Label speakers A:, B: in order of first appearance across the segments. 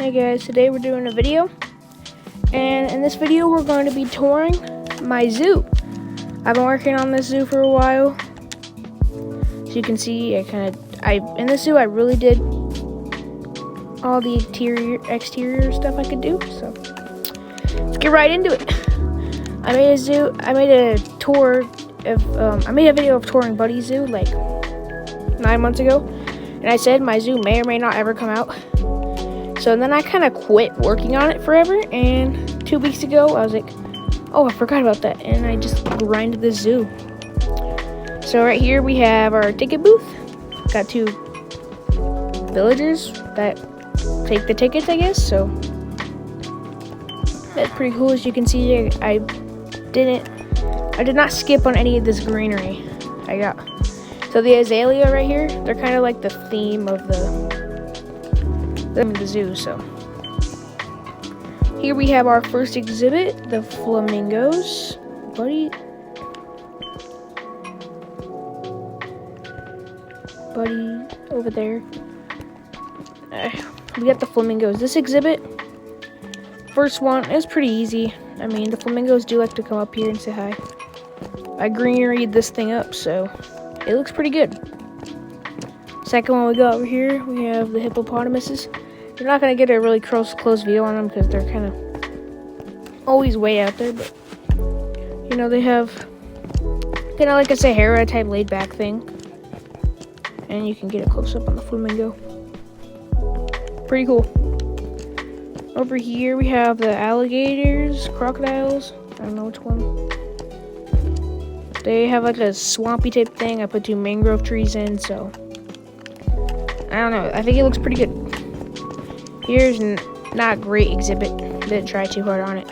A: Hey guys, today we're doing a video, and in this video we're going to be touring my zoo. I've been working on this zoo for a while. As you can see, in this zoo I really did all the exterior stuff I could do. So let's get right into it. I made a video of touring Buddy Zoo like 9 months ago, and I said my zoo may or may not ever come out. So then I kind of quit working on it forever, and 2 weeks ago I was like, oh, I forgot about that, and I just grinded the zoo. So right here we have our ticket booth. Got 2 villagers that take the tickets, I guess. So that's pretty cool. As you can see, I did not skip on any of this greenery. So the azalea right here, they're kind of like the theme of the zoo. So here we have our first exhibit, the flamingos. Buddy over there. We got the flamingos. This exhibit, first one, is pretty easy. I mean, the flamingos do like to come up here and say hi. I greeneried this thing up, so it looks pretty good. Second one we got over here, we have the hippopotamuses. You're not going to get a really close view on them because they're kind of always way out there, but you know, they have kind of like a Sahara type laid back thing. And you can get a close up on the flamingo. Pretty cool. Over here we have the alligators, crocodiles. I don't know which one. They have like a swampy type thing. I put 2 mangrove trees in, so I don't know. I think it looks pretty good. Here's not a great exhibit. Didn't try too hard on it.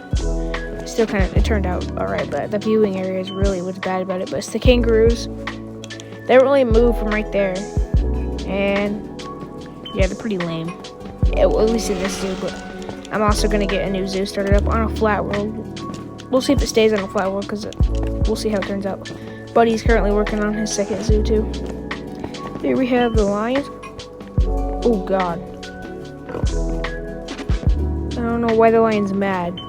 A: Still it turned out alright, but the viewing area is really what's bad about it. But it's the kangaroos. They don't really move from right there. And yeah, they're pretty lame. At least in this zoo, but I'm also going to get a new zoo started up on a flat world. We'll see if it stays on a flat world, because we'll see how it turns out. Buddy's currently working on his second zoo too. Here we have the lions. Oh god. I don't know why the lion's mad.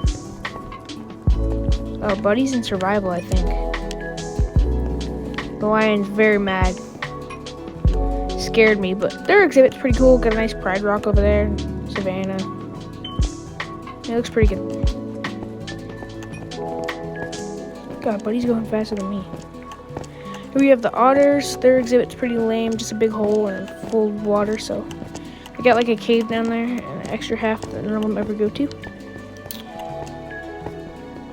A: Oh, Buddy's in survival, I think. The lion's very mad. Scared me, but their exhibit's pretty cool. Got a nice pride rock over there. Savannah. It looks pretty good. God, Buddy's going faster than me. Here we have the otters. Their exhibit's pretty lame. Just a big hole and full of water, so I got like a cave down there and an extra half that none of them ever go to.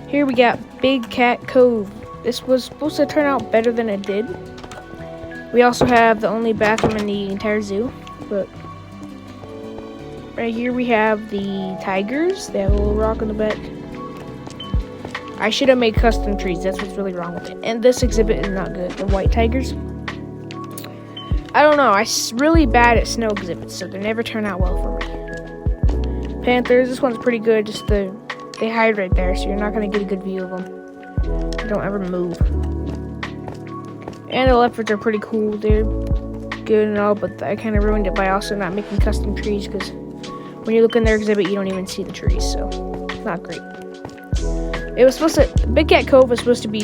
A: Here we got Big Cat Cove. This was supposed to turn out better than it did. We also have the only bathroom in the entire zoo, but right here we have the tigers. They have a little rock in the back. I should have made custom trees. That's what's really wrong with it. And this exhibit is not good. The white tigers. I don't know. I'm really bad at snow exhibits, so they never turn out well for me. Panthers. This one's pretty good. Just they hide right there, so you're not going to get a good view of them. They don't ever move. And the leopards are pretty cool. They're good and all, but I kind of ruined it by also not making custom trees, because when you look in their exhibit, you don't even see the trees, so not great. It was supposed to, Big Cat Cove was supposed to be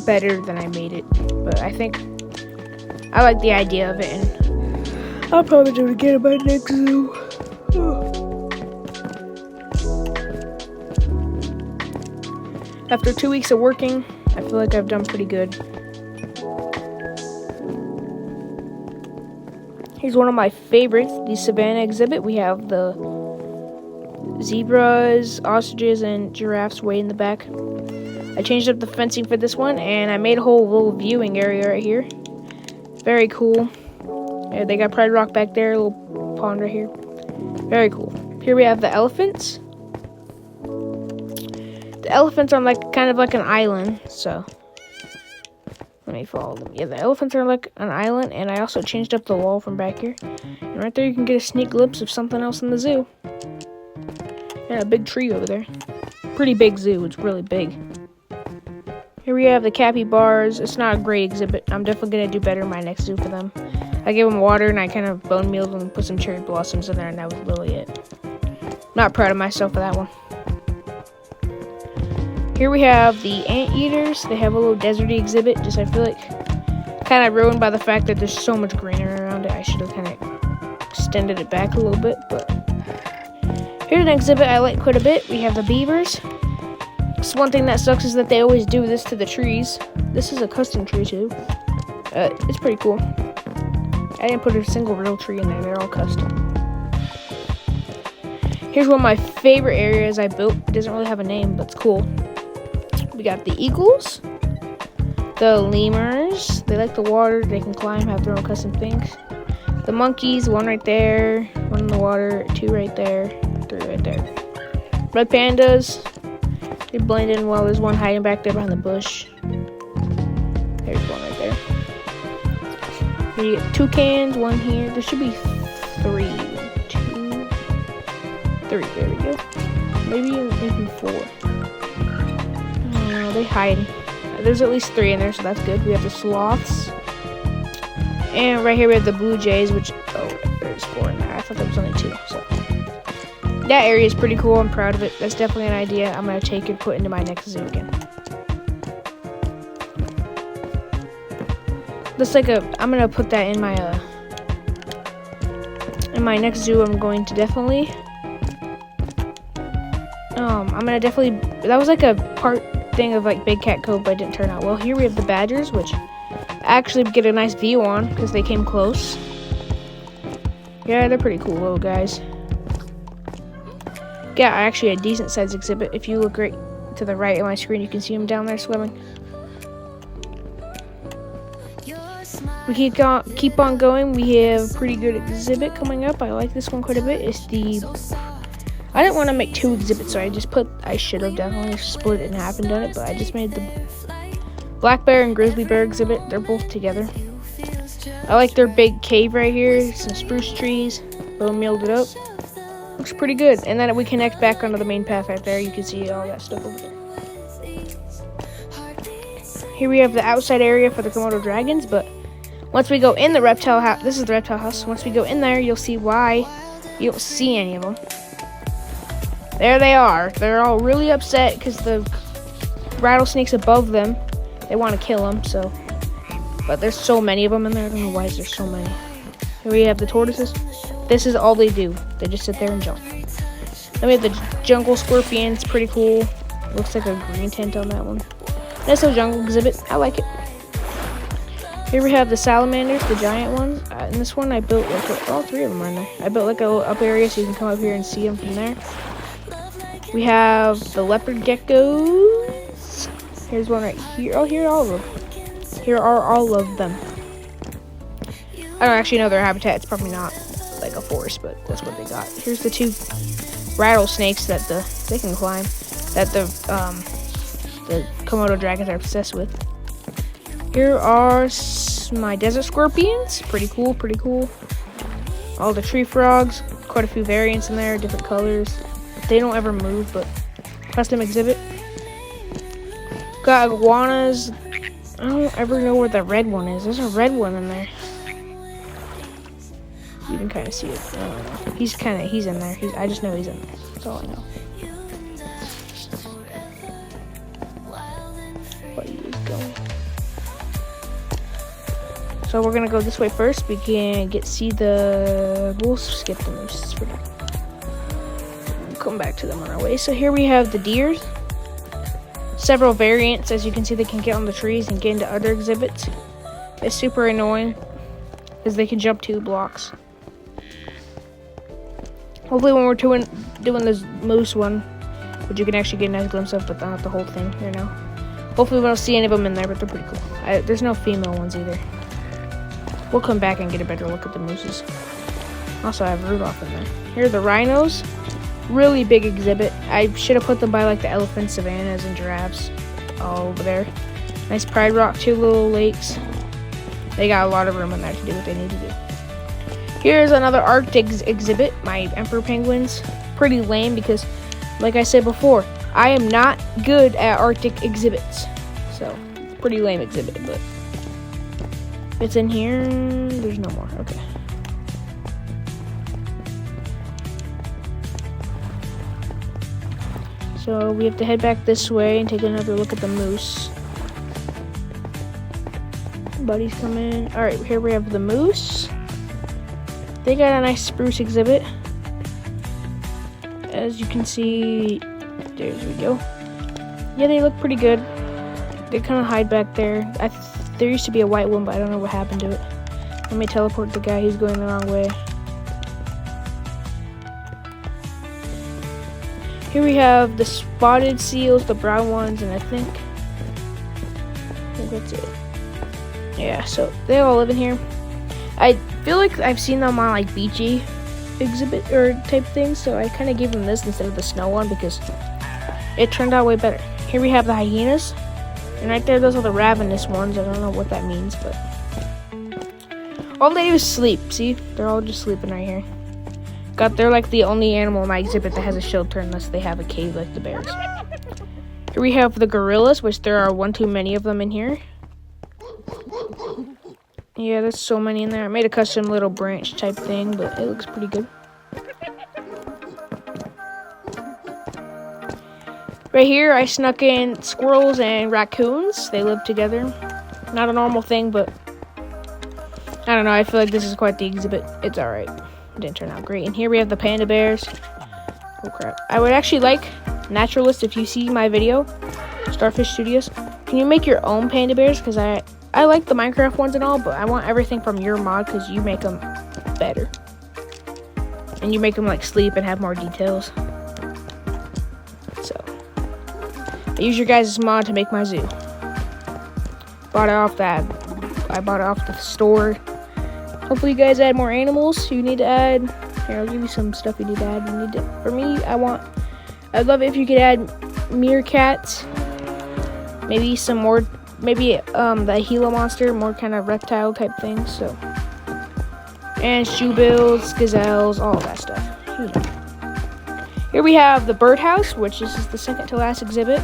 A: better than I made it, but I think I like the idea of it, and I'll probably do it again in my next zoo. After 2 weeks of working, I feel like I've done pretty good. Here's one of my favorites, the Savannah exhibit. We have the zebras, ostriches, and giraffes way in the back. I changed up the fencing for this one, and I made a whole little viewing area right here. Very cool. Yeah, they got Pride Rock back there, a little pond right here. Very cool. Here we have the elephants. The elephants are kind of like an island, so let me follow them. Yeah, the elephants are like an island, and I also changed up the wall from back here. And right there you can get a sneak glimpse of something else in the zoo. And a big tree over there. Pretty big zoo, it's really big. Here we have the capybaras. It's not a great exhibit. I'm definitely going to do better in my next zoo for them. I gave them water, and I kind of bone mealed them and put some cherry blossoms in there, and that was really it. Not proud of myself for that one. Here we have the anteaters. They have a little deserty exhibit. Just I feel like kind of ruined by the fact that there's so much greenery around it. I should have kind of extended it back a little bit, but here's an exhibit I like quite a bit. We have the beavers. Just one thing that sucks is that they always do this to the trees. This is a custom tree too. It's pretty cool. I didn't put a single real tree in there. They're all custom. Here's one of my favorite areas I built. It doesn't really have a name, but it's cool. We got the eagles, the lemurs. They like the water. They can climb, have their own custom things. The monkeys, one right there, one in the water, two right there, three right there. Red pandas. They blend in well. There's one hiding back there behind the bush. There's one right there. Here you get toucans, one here. There should be three. 1, 2, 3. There we go. Maybe 4. I don't know. They hide. There's at least 3 in there, so that's good. We have the sloths. And right here we have the blue jays, which, oh, there's 4 in there. I thought there was only 2, so. That area is pretty cool. I'm proud of it. That's definitely an idea I'm going to take and put into my next zoo again. That's like I'm going to put that in my next zoo. I'm going to definitely, that was like a part thing of like Big Cat Cove, but it didn't turn out well. Here we have the badgers, which I actually get a nice view on because they came close. Yeah, they're pretty cool little guys. Yeah, actually a decent sized exhibit. If you look right to the right of my screen, you can see them down there swimming. We keep on going. We have a pretty good exhibit coming up. I like this one quite a bit. It's I didn't want to make 2 exhibits, so I should have definitely split it in half and done it, but I just made the black bear and grizzly bear exhibit. They're both together. I like their big cave right here. Some spruce trees. Boom, milled it up. Looks pretty good. And then we connect back onto the main path right there. You can see all that stuff over there. Here we have the outside area for the Komodo dragons, but once we go in the reptile house, this is the reptile house. Once we go in there, you'll see why you don't see any of them. There they are. They're all really upset because the rattlesnake's above them. They want to kill them, so. But there's so many of them in there. I don't know why there's so many. Here we have the tortoises. This is all they do. They just sit there and jump. Then we have the jungle scorpion. It's pretty cool. Looks like a green tent on that one. Nice little jungle exhibit. I like it. Here we have the salamanders, the giant ones. In this one, I built like all 3 of them are in there. I built like a little up area so you can come up here and see them from there. We have the leopard geckos. Here's one right here. Oh, here are all of them. Here are all of them. I don't actually know their habitat. It's probably not like a forest, but that's what they got. Here's the 2 rattlesnakes that they can climb. That the Komodo dragons are obsessed with. Here are my desert scorpions. Pretty cool, pretty cool. All the tree frogs. Quite a few variants in there, different colors. They don't ever move, but custom exhibit. Got iguanas. I don't ever know where the red one is. There's a red one in there. You can kind of see it. I don't know. He's in there. I just know he's in there. That's all I know. What he is going. So we're gonna go this way first. We can we'll skip the moose for now. We'll come back to them on our way. So here we have the deers. Several variants. As you can see, they can get on the trees and get into other exhibits. It's super annoying because they can jump 2 blocks. Hopefully when we're doing this moose one, which you can actually get a nice glimpse of, but not the whole thing here now. Hopefully we don't see any of them in there, but they're pretty cool. There's no female ones either. We'll come back and get a better look at the mooses. Also, I have Rudolph in there. Here are the rhinos. Really big exhibit. I should have put them by like the elephants, savannas, and giraffes all over there. Nice pride rock, 2 little lakes. They got a lot of room in there to do what they need to do. Here's another Arctic exhibit. My emperor penguins. Pretty lame because, like I said before, I am not good at Arctic exhibits. So, pretty lame exhibit, but it's in here. There's no more. Okay. So we have to head back this way and take another look at the moose. Buddy's coming. All right, here we have the moose. They got a nice spruce exhibit. As you can see, there we go. Yeah, they look pretty good. They kind of hide back there. There used to be a white one, but I don't know what happened to it. Let me teleport the guy who's going the wrong way. Here we have the spotted seals, the brown ones, and I think that's it. Yeah, so they all live in here. I feel like I've seen them on like beachy exhibit or type things, so I kind of gave them this instead of the snow one because it turned out way better. Here we have the hyenas, and right there, those are the ravenous ones. I don't know what that means, but all they do is sleep. See, they're all just sleeping right here. They're like the only animal in my exhibit that has a shelter unless they have a cave like the bears. Here we have the gorillas, which there are one too many of them in here. Yeah, there's so many in there. I made a custom little branch type thing, but it looks pretty good. Right here, I snuck in squirrels and raccoons. They live together. Not a normal thing, but I don't know. I feel like this is quite the exhibit. It's alright. Didn't turn out great. And here we have the panda bears. Oh crap. I would actually like, Naturallist, if you see my video, Starfish Studios, can you make your own panda bears? Because I like the Minecraft ones and all, but I want everything from your mod because you make them better. And you make them like sleep and have more details. So, I use your guys' mod to make my zoo. Bought it off that. I bought it off the store. Hopefully you guys add more animals you need to add. Here, I'll give you some stuff you need to add. For me, I'd love it if you could add meerkats. Maybe some more, the Gila monster, more kind of reptile type things, so. And shoebills, gazelles, all that stuff. Here we have the birdhouse, which is the second to last exhibit.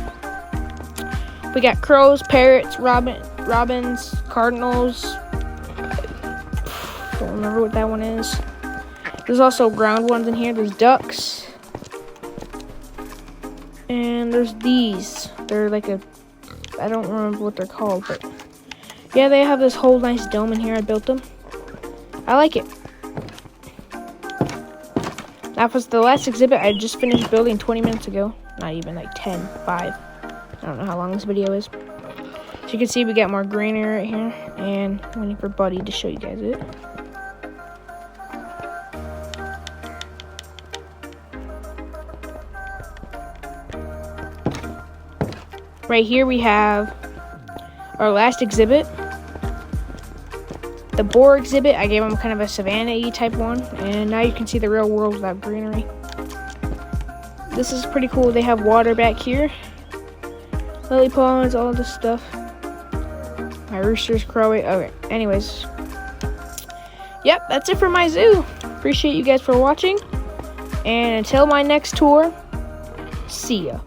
A: We got crows, parrots, robins, cardinals. Don't remember what that one is. There's also ground ones in here. There's ducks. And there's these. They're like I don't remember what they're called, but yeah, they have this whole nice dome in here. I built them. I like it. That was the last exhibit I just finished building 20 minutes ago. Not even, like 10, 5. I don't know how long this video is. So you can see we got more greenery right here. And I'm waiting for Buddy to show you guys it. Right here we have our last exhibit. The boar exhibit, I gave them kind of a savanna-y type one. And now you can see the real world without greenery. This is pretty cool. They have water back here. Lily ponds, all this stuff. My rooster's crowing. Okay, anyways. Yep, that's it for my zoo. Appreciate you guys for watching. And until my next tour, see ya.